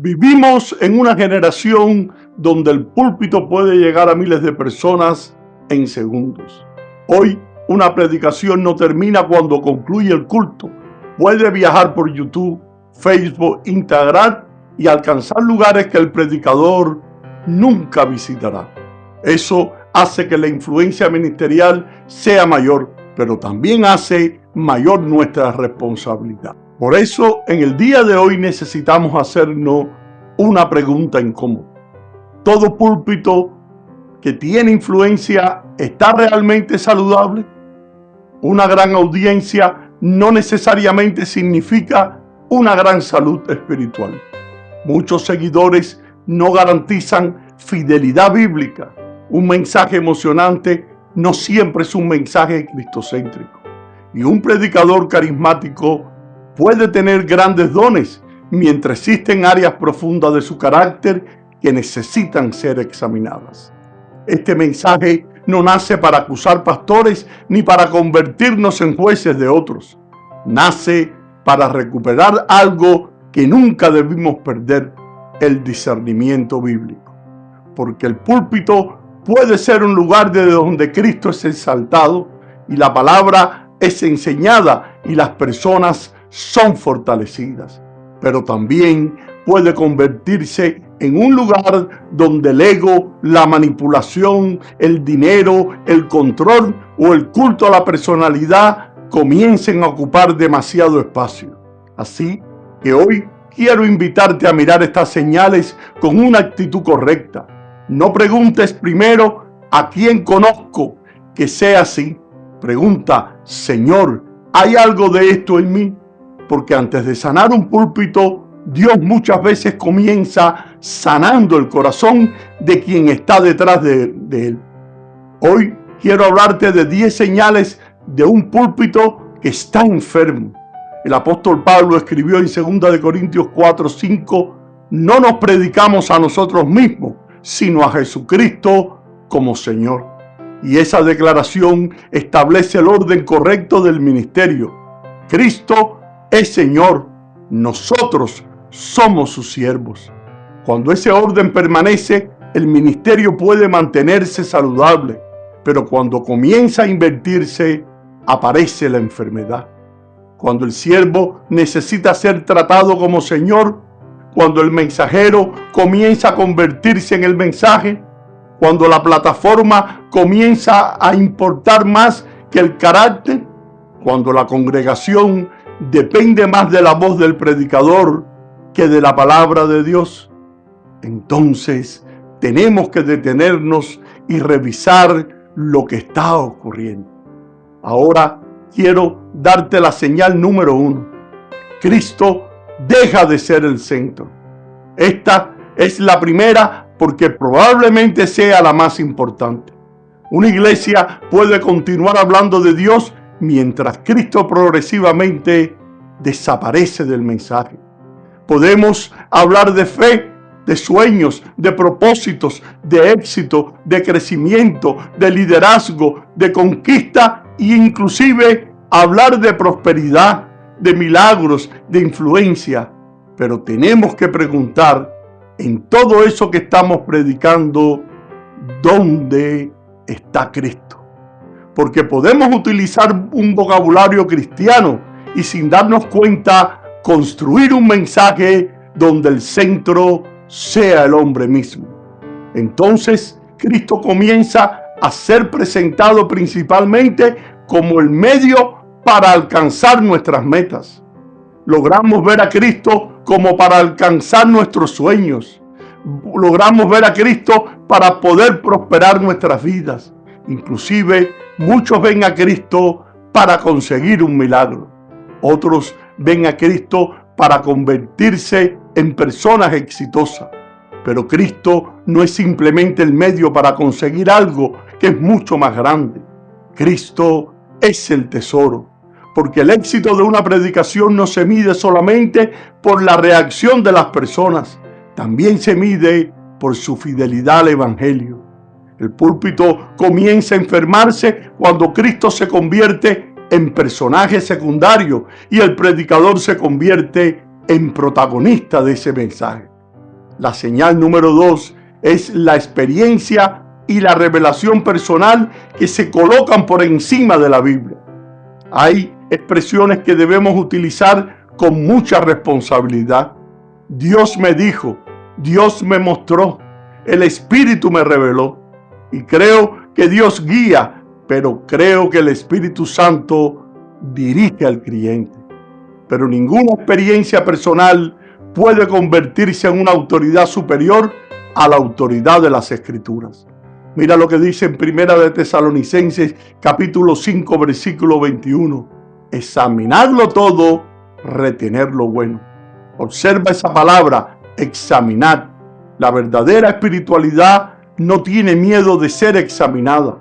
Vivimos en una generación donde el púlpito puede llegar a miles de personas en segundos. Hoy, una predicación no termina cuando concluye el culto. Puede viajar por YouTube, Facebook, Instagram y alcanzar lugares que el predicador nunca visitará. Eso hace que la influencia ministerial sea mayor, pero también hace mayor nuestra responsabilidad. Por eso, en el día de hoy necesitamos hacernos una pregunta incómoda. ¿Todo púlpito que tiene influencia está realmente saludable? Una gran audiencia no necesariamente significa una gran salud espiritual. Muchos seguidores no garantizan fidelidad bíblica. Un mensaje emocionante no siempre es un mensaje cristocéntrico. Y un predicador carismático puede tener grandes dones, mientras existen áreas profundas de su carácter que necesitan ser examinadas. Este mensaje no nace para acusar pastores ni para convertirnos en jueces de otros. Nace para recuperar algo que nunca debimos perder: el discernimiento bíblico. Porque el púlpito puede ser un lugar desde donde Cristo es exaltado y la palabra es enseñada y las personas son fortalecidas. Pero también puede convertirse en un lugar donde el ego, la manipulación, el dinero, el control o el culto a la personalidad comiencen a ocupar demasiado espacio. Así que hoy quiero invitarte a mirar estas señales con una actitud correcta. No preguntes primero a quién conozco que sea así. Pregunta: Señor, ¿hay algo de esto en mí? Porque antes de sanar un púlpito, Dios muchas veces comienza sanando el corazón de quien está detrás de él. Hoy quiero hablarte de 10 señales de un púlpito que está enfermo. El apóstol Pablo escribió en 2 Corintios 4:5: no nos predicamos a nosotros mismos, sino a Jesucristo como Señor. Y esa declaración establece el orden correcto del ministerio. Cristo es Señor, nosotros somos sus siervos. Cuando ese orden permanece, el ministerio puede mantenerse saludable, pero cuando comienza a invertirse, aparece la enfermedad. Cuando el siervo necesita ser tratado como Señor, cuando el mensajero comienza a convertirse en el mensaje, cuando la plataforma comienza a importar más que el carácter, cuando la congregación depende más de la voz del predicador que de la palabra de Dios, entonces tenemos que detenernos y revisar lo que está ocurriendo. Ahora quiero darte la señal número 1. Cristo deja de ser el centro. Esta es la primera porque probablemente sea la más importante. Una iglesia puede continuar hablando de Dios mientras Cristo progresivamente desaparece del mensaje. Podemos hablar de fe, de sueños, de propósitos, de éxito, de crecimiento, de liderazgo, de conquista e inclusive hablar de prosperidad, de milagros, de influencia. Pero tenemos que preguntar, en todo eso que estamos predicando, ¿dónde está Cristo? Porque podemos utilizar un vocabulario cristiano y sin darnos cuenta construir un mensaje donde el centro sea el hombre mismo. Entonces Cristo comienza a ser presentado principalmente como el medio para alcanzar nuestras metas. Logramos ver a Cristo como para alcanzar nuestros sueños. Logramos ver a Cristo para poder prosperar nuestras vidas. Inclusive muchos ven a Cristo para conseguir un milagro. Otros ven a Cristo para convertirse en personas exitosas. Pero Cristo no es simplemente el medio para conseguir algo que es mucho más grande. Cristo es el tesoro. Porque el éxito de una predicación no se mide solamente por la reacción de las personas. También se mide por su fidelidad al Evangelio. El púlpito comienza a enfermarse cuando Cristo se convierte en personaje secundario y el predicador se convierte en protagonista de ese mensaje. La señal número 2 es la experiencia y la revelación personal que se colocan por encima de la Biblia. Hay expresiones que debemos utilizar con mucha responsabilidad. Dios me dijo, Dios me mostró, el Espíritu me reveló. Y creo que Dios guía, pero creo que el Espíritu Santo dirige al creyente. Pero ninguna experiencia personal puede convertirse en una autoridad superior a la autoridad de las Escrituras. Mira lo que dice en Primera de Tesalonicenses, capítulo 5, versículo 21. Examinadlo todo, retener lo bueno. Observa esa palabra, examinar. La verdadera espiritualidad no tiene miedo de ser examinada.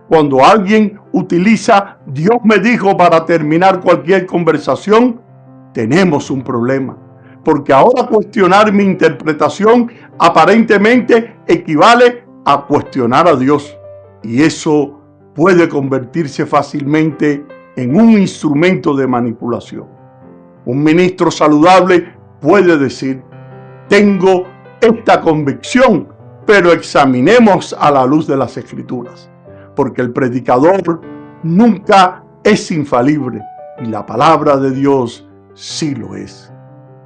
Cuando alguien utiliza Dios me dijo para terminar cualquier conversación, tenemos un problema. Porque ahora cuestionar mi interpretación aparentemente equivale a cuestionar a Dios. Y eso puede convertirse fácilmente en un instrumento de manipulación. Un ministro saludable puede decir, tengo esta convicción, pero examinemos a la luz de las Escrituras. Porque el predicador nunca es infalible y la palabra de Dios sí lo es.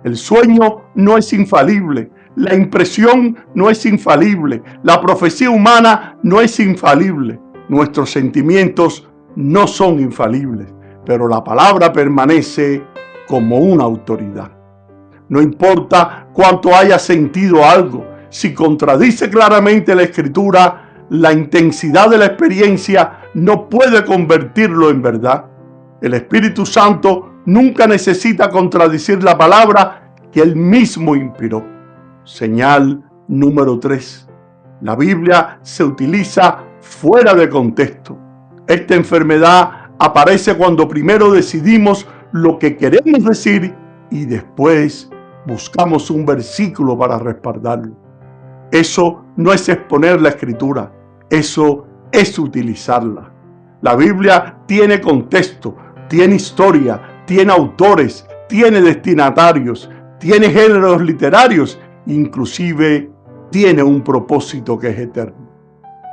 El sueño no es infalible, la impresión no es infalible, la profecía humana no es infalible, nuestros sentimientos no son infalibles, pero la palabra permanece como una autoridad. No importa cuánto haya sentido algo, si contradice claramente la Escritura, la intensidad de la experiencia no puede convertirlo en verdad. El Espíritu Santo nunca necesita contradecir la palabra que Él mismo inspiró. Señal número 3. La Biblia se utiliza fuera de contexto. Esta enfermedad aparece cuando primero decidimos lo que queremos decir y después buscamos un versículo para respaldarlo. Eso no es exponer la Escritura, eso es utilizarla. La Biblia tiene contexto, tiene historia, tiene autores, tiene destinatarios, tiene géneros literarios, inclusive tiene un propósito que es eterno.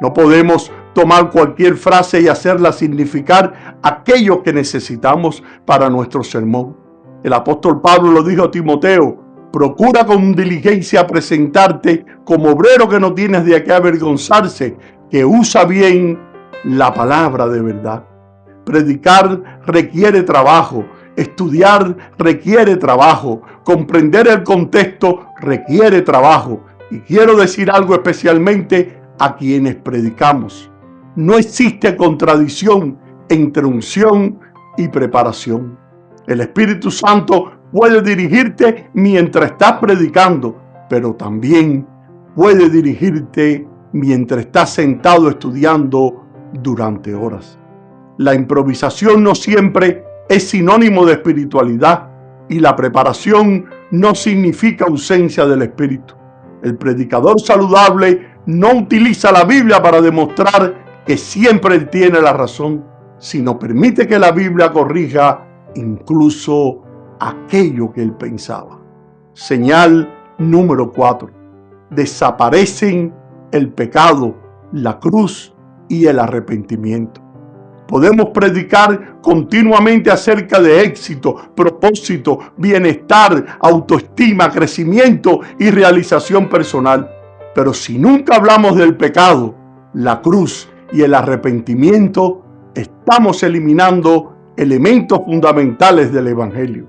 No podemos tomar cualquier frase y hacerla significar aquello que necesitamos para nuestro sermón. El apóstol Pablo lo dijo a Timoteo, procura con diligencia presentarte como obrero que no tienes de qué avergonzarse, que usa bien la palabra de verdad. Predicar requiere trabajo, estudiar requiere trabajo, comprender el contexto requiere trabajo. Y quiero decir algo especialmente a quienes predicamos. No existe contradicción entre unción y preparación. El Espíritu Santo puede dirigirte mientras estás predicando, pero también puede dirigirte mientras estás sentado estudiando durante horas. La improvisación no siempre es sinónimo de espiritualidad y la preparación no significa ausencia del Espíritu. El predicador saludable no utiliza la Biblia para demostrar que siempre él tiene la razón, sino permite que la Biblia corrija incluso aquello que él pensaba. Señal número 4. Desaparecen el pecado, la cruz y el arrepentimiento. Podemos predicar continuamente acerca de éxito, propósito, bienestar, autoestima, crecimiento y realización personal. Pero si nunca hablamos del pecado, la cruz y el arrepentimiento, estamos eliminando elementos fundamentales del Evangelio.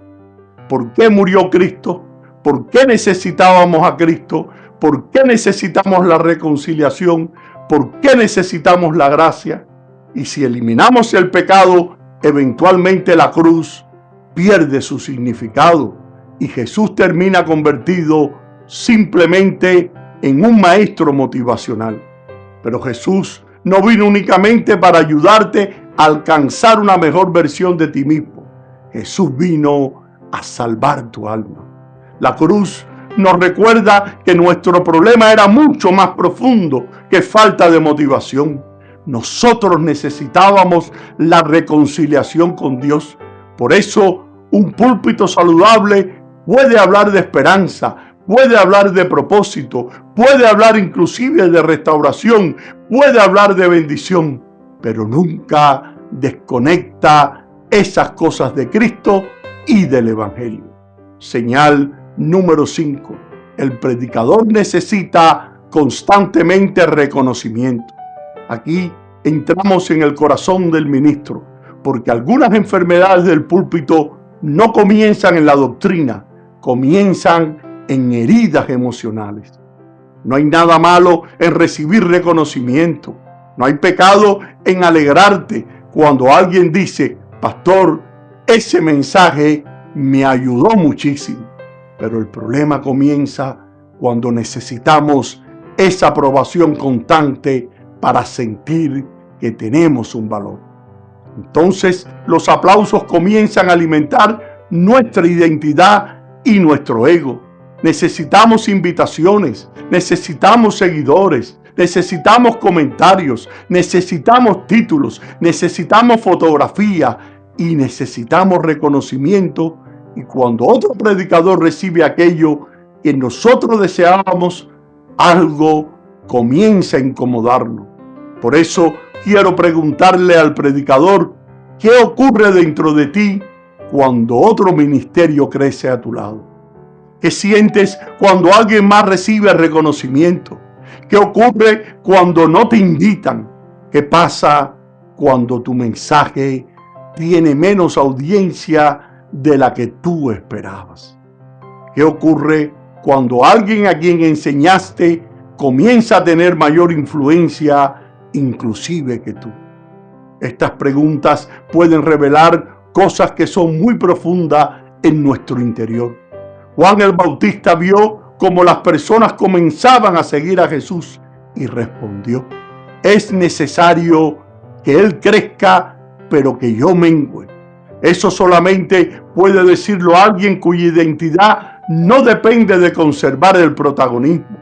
¿Por qué murió Cristo? ¿Por qué necesitábamos a Cristo? ¿Por qué necesitamos la reconciliación? ¿Por qué necesitamos la gracia? Y si eliminamos el pecado, eventualmente la cruz pierde su significado y Jesús termina convertido simplemente en un maestro motivacional. Pero Jesús no vino únicamente para ayudarte a alcanzar una mejor versión de ti mismo. Jesús vino a salvar tu alma. La cruz nos recuerda que nuestro problema era mucho más profundo que falta de motivación. Nosotros necesitábamos la reconciliación con Dios. Por eso, un púlpito saludable puede hablar de esperanza, puede hablar de propósito, puede hablar inclusive de restauración, puede hablar de bendición, pero nunca desconecta esas cosas de Cristo y del Evangelio. Señal número 5. El predicador necesita constantemente reconocimiento. Aquí entramos en el corazón del ministro, porque algunas enfermedades del púlpito no comienzan en la doctrina, comienzan en heridas emocionales. No hay nada malo en recibir reconocimiento. No hay pecado en alegrarte cuando alguien dice: pastor, ese mensaje me ayudó muchísimo. Pero el problema comienza cuando necesitamos esa aprobación constante para sentir que tenemos un valor. Entonces los aplausos comienzan a alimentar nuestra identidad y nuestro ego. Necesitamos invitaciones, necesitamos seguidores, necesitamos comentarios, necesitamos títulos, necesitamos fotografía y necesitamos reconocimiento. Y cuando otro predicador recibe aquello que nosotros deseábamos, algo comienza a incomodarnos. Por eso quiero preguntarle al predicador: ¿qué ocurre dentro de ti cuando otro ministerio crece a tu lado? ¿Qué sientes cuando alguien más recibe reconocimiento? ¿Qué ocurre cuando no te invitan? ¿Qué pasa cuando tu mensaje tiene menos audiencia de la que tú esperabas? ¿Qué ocurre cuando alguien a quien enseñaste comienza a tener mayor influencia, inclusive que tú? Estas preguntas pueden revelar cosas que son muy profundas en nuestro interior. Juan el Bautista vio cómo las personas comenzaban a seguir a Jesús y respondió: es necesario que Él crezca, pero que yo mengüe. Eso solamente puede decirlo alguien cuya identidad no depende de conservar el protagonismo.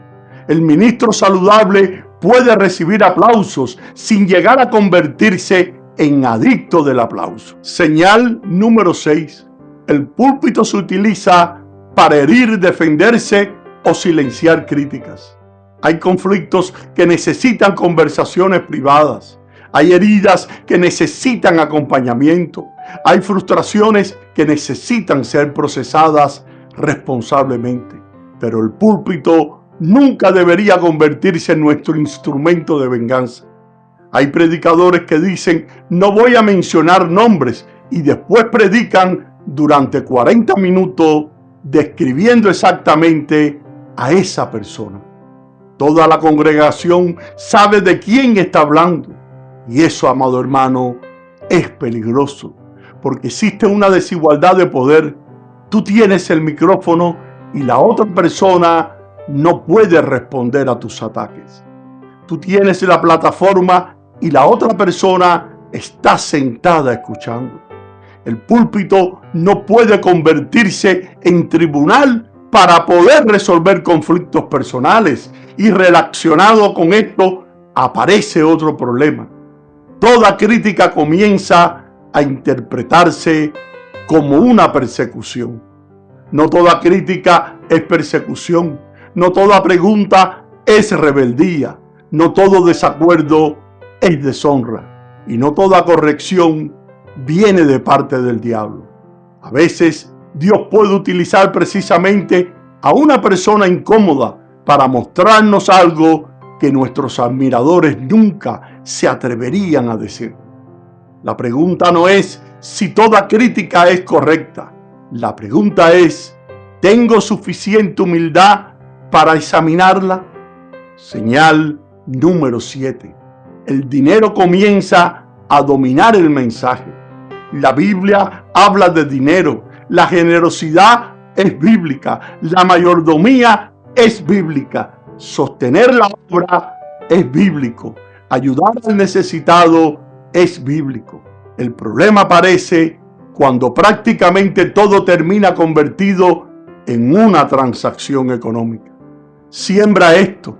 El ministro saludable puede recibir aplausos sin llegar a convertirse en adicto del aplauso. Señal número 6. El púlpito se utiliza para herir, defenderse o silenciar críticas. Hay conflictos que necesitan conversaciones privadas. Hay heridas que necesitan acompañamiento. Hay frustraciones que necesitan ser procesadas responsablemente. Pero el púlpito nunca debería convertirse en nuestro instrumento de venganza. Hay predicadores que dicen: no voy a mencionar nombres, y después predican durante 40 minutos describiendo exactamente a esa persona. Toda la congregación sabe de quién está hablando. Y eso, amado hermano, es peligroso, porque existe una desigualdad de poder. Tú tienes el micrófono y la otra persona no puede responder a tus ataques. Tú tienes la plataforma y la otra persona está sentada escuchando. El púlpito no puede convertirse en tribunal para poder resolver conflictos personales, y relacionado con esto aparece otro problema. Toda crítica comienza a interpretarse como una persecución. No toda crítica es persecución. No toda pregunta es rebeldía. No todo desacuerdo es deshonra. Y no toda corrección viene de parte del diablo. A veces Dios puede utilizar precisamente a una persona incómoda para mostrarnos algo que nuestros admiradores nunca se atreverían a decir. La pregunta no es si toda crítica es correcta. La pregunta es: ¿tengo suficiente humildad para examinarla? Señal número 7. El dinero comienza a dominar el mensaje. La Biblia habla de dinero. La generosidad es bíblica. La mayordomía es bíblica. Sostener la obra es bíblico. Ayudar al necesitado es bíblico. El problema aparece cuando prácticamente todo termina convertido en una transacción económica. Siembra esto,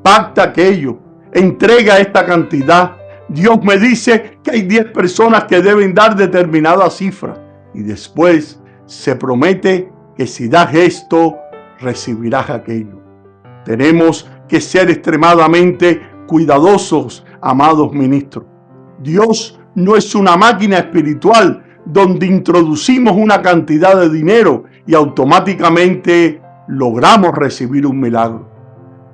pacta aquello, entrega esta cantidad. Dios me dice que hay 10 personas que deben dar determinada cifra, y después se promete que si das esto, recibirás aquello. Tenemos que ser extremadamente cuidadosos, amados ministros. Dios no es una máquina espiritual donde introducimos una cantidad de dinero y automáticamente logramos recibir un milagro.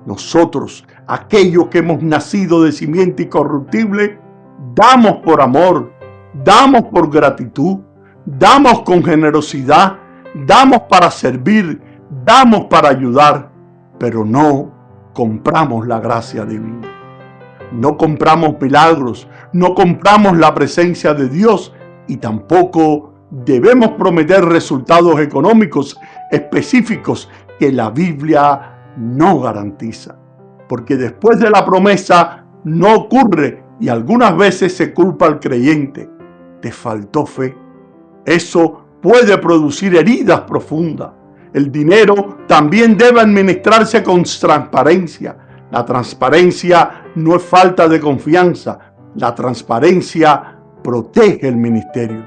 Nosotros, aquellos que hemos nacido de simiente incorruptible, damos por amor, damos por gratitud, damos con generosidad, damos para servir, damos para ayudar, pero no compramos la gracia divina. No compramos milagros, no compramos la presencia de Dios y tampoco debemos prometer resultados económicos específicos que la Biblia no garantiza. Porque después de la promesa no ocurre y algunas veces se culpa al creyente. Te faltó fe. Eso puede producir heridas profundas. El dinero también debe administrarse con transparencia. La transparencia no es falta de confianza. La transparencia protege el ministerio.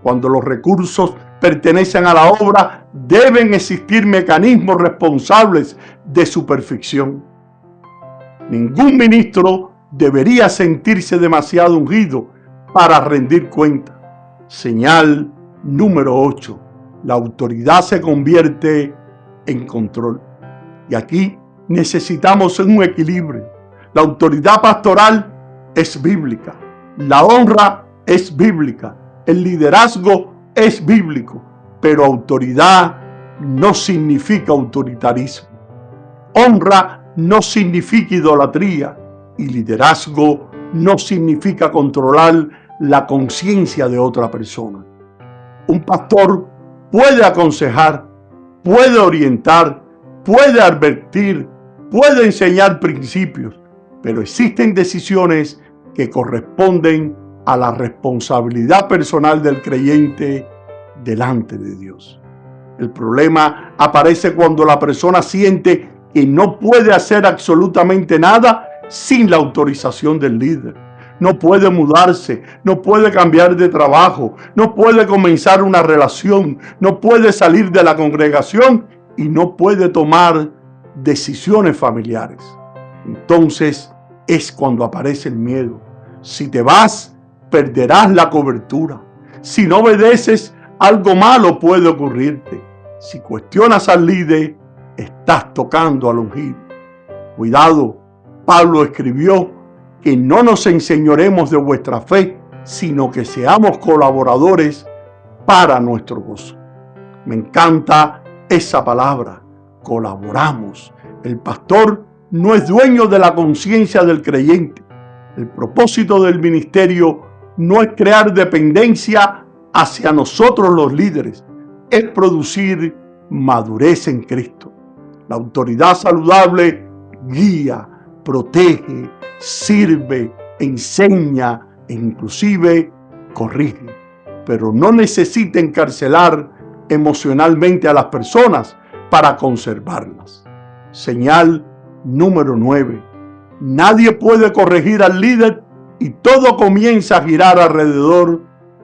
Cuando los recursos pertenecen a la obra, deben existir mecanismos responsables de su perfección. Ningún ministro debería sentirse demasiado ungido para rendir cuenta. Señal número 8. La autoridad se convierte en control. Y aquí necesitamos un equilibrio. La autoridad pastoral es bíblica. La honra es bíblica. El liderazgo es bíblico. Pero autoridad no significa autoritarismo. Honra no significa idolatría. Y liderazgo no significa controlar la conciencia de otra persona. Un pastor puede aconsejar, puede orientar, puede advertir, puede enseñar principios, pero existen decisiones que corresponden a la responsabilidad personal del creyente delante de Dios. El problema aparece cuando la persona siente que no puede hacer absolutamente nada sin la autorización del líder. No puede mudarse, no puede cambiar de trabajo, no puede comenzar una relación, no puede salir de la congregación y no puede tomar decisiones familiares. Entonces es cuando aparece el miedo. Si te vas, perderás la cobertura. Si no obedeces, algo malo puede ocurrirte. Si cuestionas al líder, estás tocando al ungido. Cuidado, Pablo escribió que no nos enseñoremos de vuestra fe, sino que seamos colaboradores para nuestro gozo. Me encanta esa palabra, colaboramos. El pastor no es dueño de la conciencia del creyente. El propósito del ministerio no es crear dependencia hacia nosotros los líderes, es producir madurez en Cristo. La autoridad saludable guía, protege, sirve, enseña e inclusive corrige, pero no necesita encarcelar emocionalmente a las personas para conservarlas. Señal número 9. Nadie puede corregir al líder y todo comienza a girar alrededor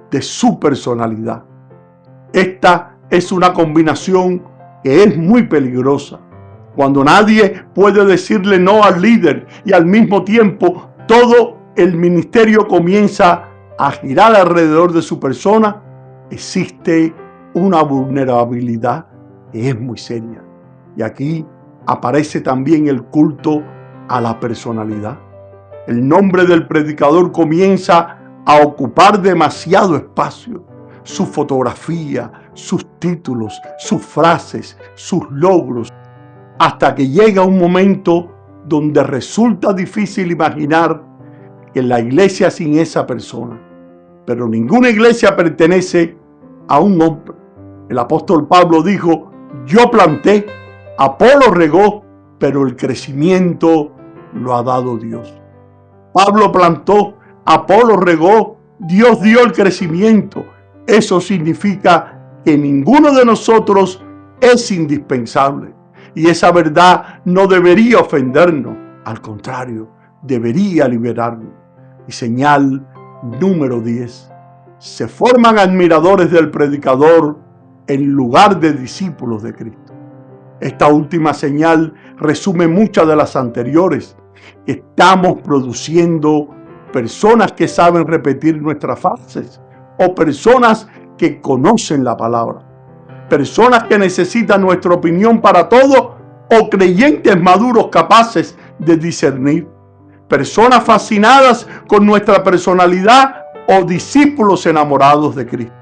de su personalidad. Esta es una combinación que es muy peligrosa. Cuando nadie puede decirle no al líder y al mismo tiempo todo el ministerio comienza a girar alrededor de su persona, existe una vulnerabilidad que es muy seria. Y aquí aparece también el culto a la personalidad. El nombre del predicador comienza a ocupar demasiado espacio. Su fotografía, sus títulos, sus frases, sus logros, hasta que llega un momento donde resulta difícil imaginar que la iglesia sin esa persona. Pero ninguna iglesia pertenece a un hombre. El apóstol Pablo dijo: yo planté, Apolo regó, pero el crecimiento lo ha dado Dios. Pablo plantó, Apolo regó, Dios dio el crecimiento. Eso significa que ninguno de nosotros es indispensable. Y esa verdad no debería ofendernos. Al contrario, debería liberarnos. Y señal número 10. Se forman admiradores del predicador en lugar de discípulos de Cristo. Esta última señal resume muchas de las anteriores. Estamos produciendo personas que saben repetir nuestras frases o personas que conocen la palabra. Personas que necesitan nuestra opinión para todo o creyentes maduros capaces de discernir. Personas fascinadas con nuestra personalidad o discípulos enamorados de Cristo.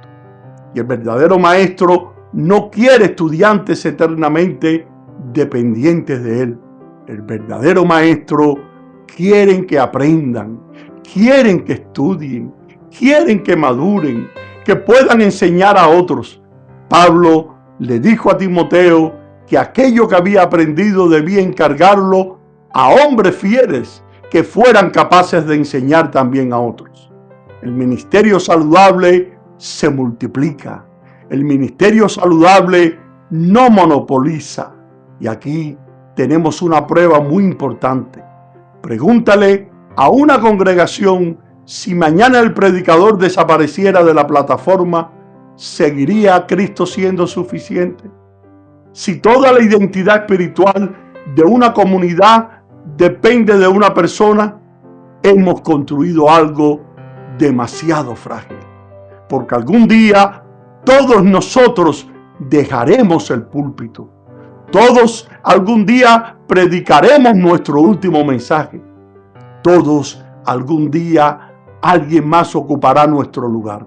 Y el verdadero maestro no quiere estudiantes eternamente dependientes de él. El verdadero maestro quiere que aprendan, quieren que estudien, quieren que maduren, que puedan enseñar a otros. Pablo le dijo a Timoteo que aquello que había aprendido debía encargarlo a hombres fieles que fueran capaces de enseñar también a otros. El ministerio saludable se multiplica. El ministerio saludable no monopoliza. Y aquí tenemos una prueba muy importante. Pregúntale a una congregación si mañana el predicador desapareciera de la plataforma, ¿seguiría Cristo siendo suficiente? Si toda la identidad espiritual de una comunidad depende de una persona, hemos construido algo demasiado frágil. Porque algún día todos nosotros dejaremos el púlpito. Todos algún día predicaremos nuestro último mensaje. Todos algún día alguien más ocupará nuestro lugar.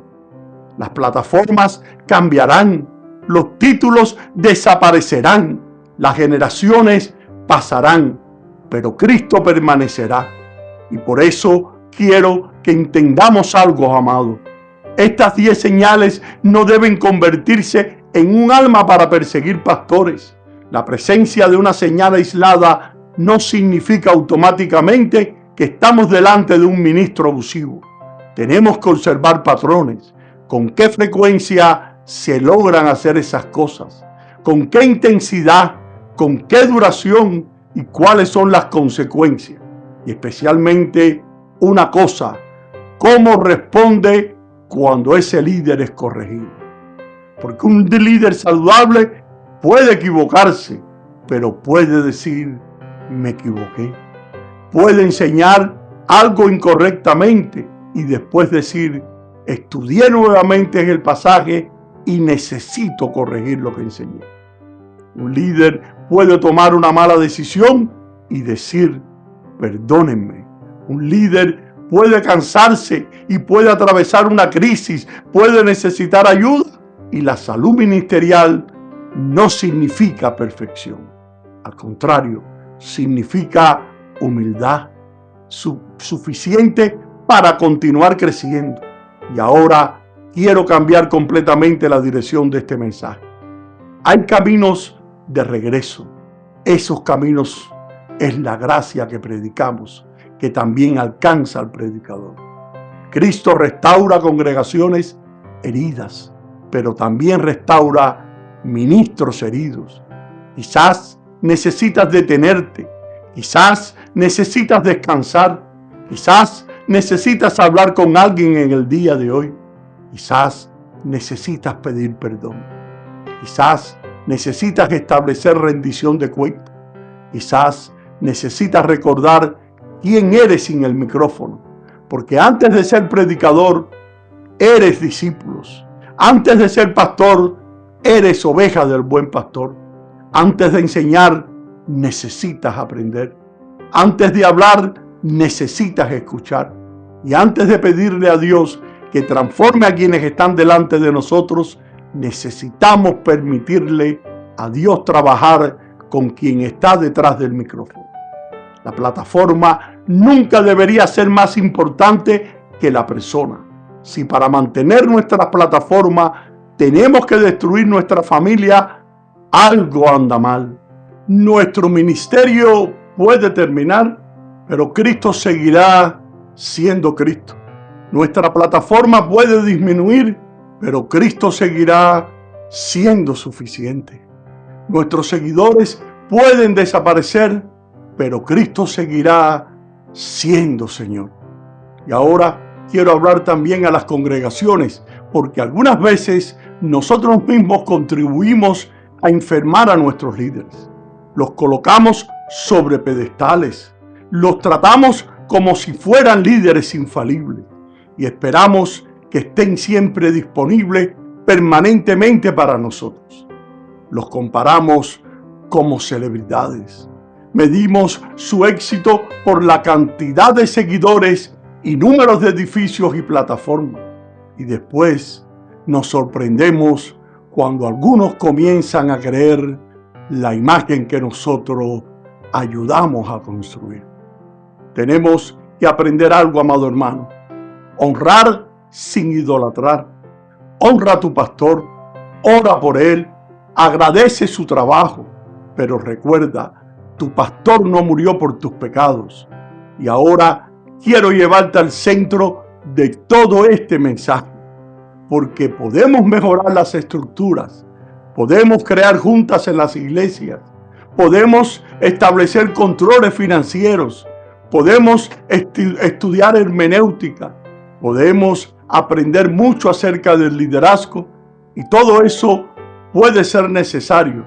Las plataformas cambiarán, los títulos desaparecerán, las generaciones pasarán, pero Cristo permanecerá. Y por eso quiero que entendamos algo, amado. Estas 10 señales no deben convertirse en un alma para perseguir pastores. La presencia de una señal aislada no significa automáticamente que estamos delante de un ministro abusivo. Tenemos que observar patrones. ¿Con qué frecuencia se logran hacer esas cosas? ¿Con qué intensidad? ¿Con qué duración? ¿Y cuáles son las consecuencias? Y especialmente una cosa, ¿cómo responde cuando ese líder es corregido? Porque un líder saludable puede equivocarse, pero puede decir, me equivoqué. Puede enseñar algo incorrectamente y después decir, estudié nuevamente en el pasaje y necesito corregir lo que enseñé. Un líder puede tomar una mala decisión y decir, perdónenme. Un líder puede cansarse y puede atravesar una crisis, puede necesitar ayuda, y la salud ministerial no significa perfección. Al contrario, significa humildad suficiente para continuar creciendo. Y ahora quiero cambiar completamente la dirección de este mensaje. Hay caminos de regreso. Esos caminos es la gracia que predicamos, que también alcanza al predicador. Cristo restaura congregaciones heridas, pero también restaura ministros heridos. Quizás necesitas detenerte, quizás necesitas descansar, quizás necesitas hablar con alguien en el día de hoy, quizás necesitas pedir perdón, quizás necesitas establecer rendición de cuentas, quizás necesitas recordar quién eres sin el micrófono, porque antes de ser predicador, eres discípulos. Antes de ser pastor, eres oveja del buen pastor. Antes de enseñar, necesitas aprender. Antes de hablar, necesitas escuchar. Y antes de pedirle a Dios que transforme a quienes están delante de nosotros, necesitamos permitirle a Dios trabajar con quien está detrás del micrófono. La plataforma nunca debería ser más importante que la persona. Si para mantener nuestra plataforma tenemos que destruir nuestra familia, algo anda mal. Nuestro ministerio puede terminar, pero Cristo seguirá siendo Cristo. Nuestra plataforma puede disminuir, pero Cristo seguirá siendo suficiente. Nuestros seguidores pueden desaparecer, pero Cristo seguirá siendo Señor. Y ahora quiero hablar también a las congregaciones, porque algunas veces nosotros mismos contribuimos a enfermar a nuestros líderes. Los colocamos sobre pedestales, los tratamos como si fueran líderes infalibles y esperamos que estén siempre disponibles permanentemente para nosotros. Los comparamos como celebridades. Medimos su éxito por la cantidad de seguidores y números de edificios y plataformas. Y después nos sorprendemos cuando algunos comienzan a creer la imagen que nosotros ayudamos a construir. Tenemos que aprender algo, amado hermano. Honrar sin idolatrar. Honra a tu pastor, ora por él, agradece su trabajo, pero recuerda, tu pastor no murió por tus pecados. Y ahora quiero llevarte al centro de todo este mensaje, porque podemos mejorar las estructuras, podemos crear juntas en las iglesias, podemos establecer controles financieros, podemos estudiar hermenéutica, podemos aprender mucho acerca del liderazgo y todo eso puede ser necesario,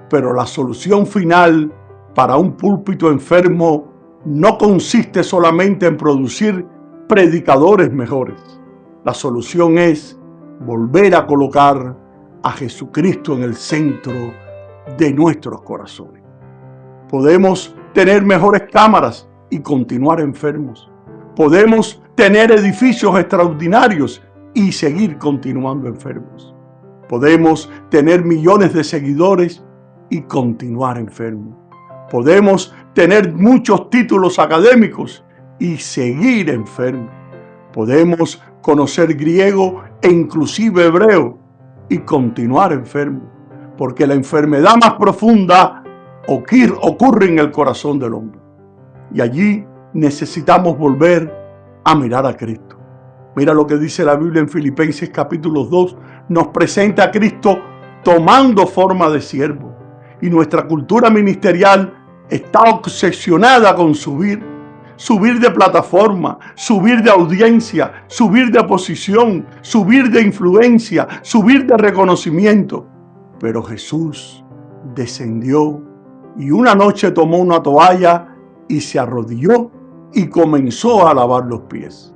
pero la solución final para un púlpito enfermo no consiste solamente en producir predicadores mejores. La solución es volver a colocar a Jesucristo en el centro de nuestros corazones. Podemos tener mejores cámaras y continuar enfermos. Podemos tener edificios extraordinarios y seguir continuando enfermos. Podemos tener millones de seguidores y continuar enfermos. Podemos tener muchos títulos académicos y seguir enfermos. Podemos conocer griego e inclusive hebreo y continuar enfermos, porque la enfermedad más profunda ocurre en el corazón del hombre. Y allí necesitamos volver a mirar a Cristo. Mira lo que dice la Biblia en Filipenses capítulo 2. Nos presenta a Cristo tomando forma de siervo. Y nuestra cultura ministerial está obsesionada con subir de plataforma, subir de audiencia, subir de posición, subir de influencia, subir de reconocimiento. Pero Jesús descendió y una noche tomó una toalla y se arrodilló y comenzó a lavar los pies.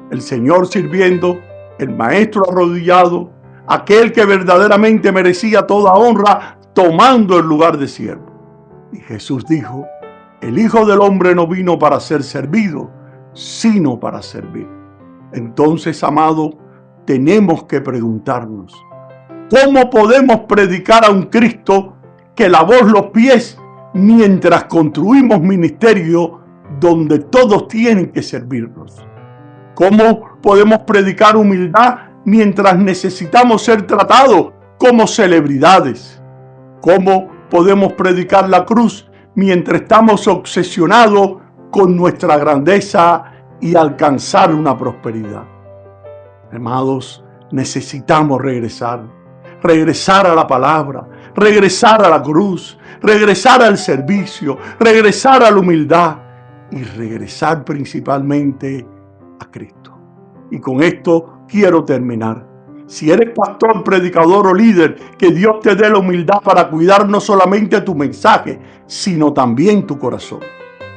El Señor sirviendo, el Maestro arrodillado, aquel que verdaderamente merecía toda honra, tomando el lugar de siervo. Y Jesús dijo, el Hijo del Hombre no vino para ser servido, sino para servir. Entonces, amado, tenemos que preguntarnos, ¿cómo podemos predicar a un Cristo que lavó los pies mientras construimos ministerio donde todos tienen que servirnos? ¿Cómo podemos predicar humildad mientras necesitamos ser tratados como celebridades? ¿Cómo podemos predicar la cruz mientras estamos obsesionados con nuestra grandeza y alcanzar una prosperidad? Amados, necesitamos regresar a la palabra, regresar a la cruz, regresar al servicio, regresar a la humildad y regresar principalmente a Cristo. Y con esto quiero terminar. Si eres pastor, predicador o líder, que Dios te dé la humildad para cuidar no solamente tu mensaje, sino también tu corazón.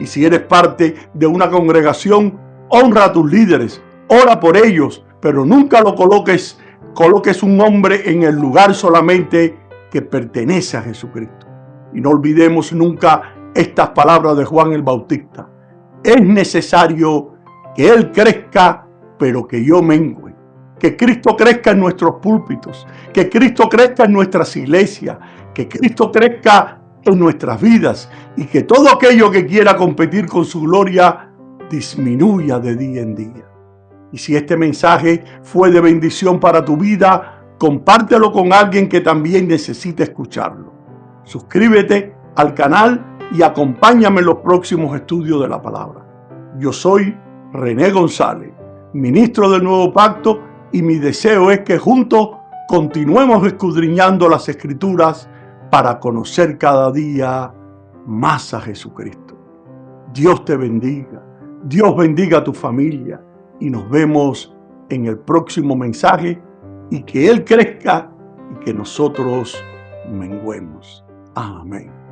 Y si eres parte de una congregación, honra a tus líderes, ora por ellos, pero nunca coloques un hombre en el lugar solamente que pertenece a Jesucristo. Y no olvidemos nunca estas palabras de Juan el Bautista. Es necesario que Él crezca, pero que yo mengüe. Que Cristo crezca en nuestros púlpitos, que Cristo crezca en nuestras iglesias, que Cristo crezca en nuestras vidas y que todo aquello que quiera competir con su gloria disminuya de día en día. Y si este mensaje fue de bendición para tu vida, compártelo con alguien que también necesite escucharlo. Suscríbete al canal y acompáñame en los próximos estudios de la palabra. Yo soy René González, ministro del Nuevo Pacto, y mi deseo es que juntos continuemos escudriñando las Escrituras para conocer cada día más a Jesucristo. Dios te bendiga, Dios bendiga a tu familia y nos vemos en el próximo mensaje y que Él crezca y que nosotros menguemos. Amén.